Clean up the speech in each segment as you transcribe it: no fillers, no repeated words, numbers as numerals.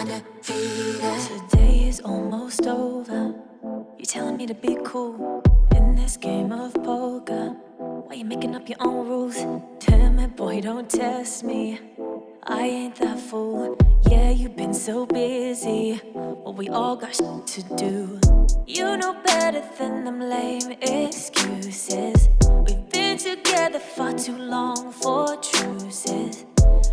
undefeated. Today is almost over. You're telling me to be cool in this game of poker. Why you making up your own rules? Timid boy, don't test me. I ain't that fool. Yeah, you've been so busy. Well, we all got shit to do. You know better than them lame excuses. We've been together far too long for truces.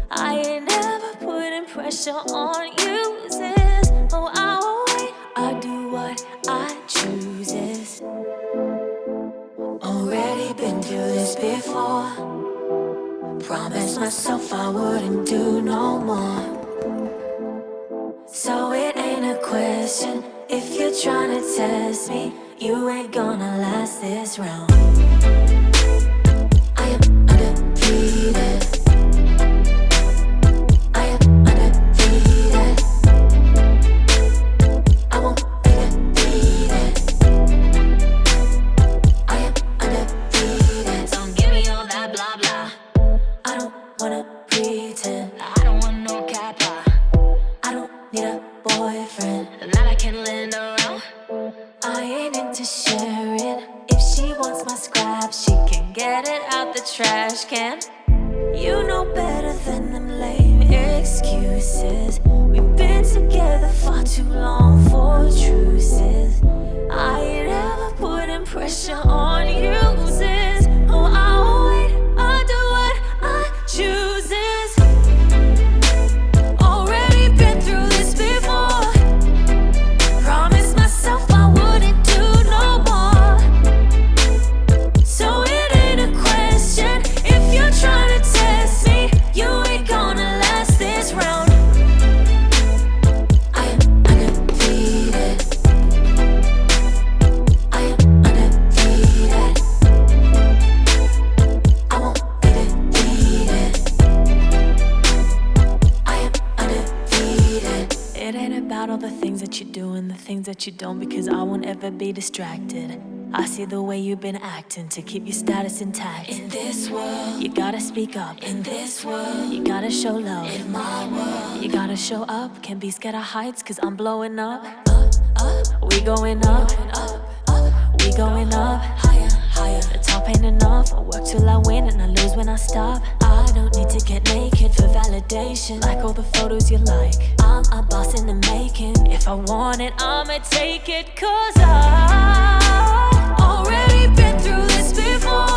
I ain't never putting pressure on you, sis. Oh, I won't wait. I do what I chooses. Already been through this before. Promised myself I wouldn't do no more. So it ain't a question. If you're trying to test me, you ain't gonna last this round. I am undefeated. I am undefeated. I won't be defeated. I am undefeated. Don't give me all that blah blah. I don't wanna pretend. I don't want no kappa. I don't need a boyfriend that I can lend around. I ain't into sharing. If she wants my scrap, she can get it out the trash can. You know better than them lame excuses. We've been together far too long for truces. I ain't ever putting pressure on you, sis. Oh, I won't wait. I do what I chooses. Already been through this before. Promised myself I wouldn't do no more. So it ain't a question. If you're trying to test me, you ain't gonna last this round. I am undefeated. I am undefeated. I won't be defeated. I am undefeated. It ain't about all the things that you do and the things that you don't, because I won't ever be distracted. I see the way you've been acting to keep your status intact. In this world, you gotta speak up. In this world, you gotta show love. In my world, you gotta show up. Can't be scared of heights, cause I'm blowing up. We going up. We going up. Higher, higher. The top ain't enough. I work till I win and I lose when I stop. I don't need to get naked for validation. Like all the photos you like. I'm a boss in the making. If I want it, I'ma take it. Cause I already been through this before.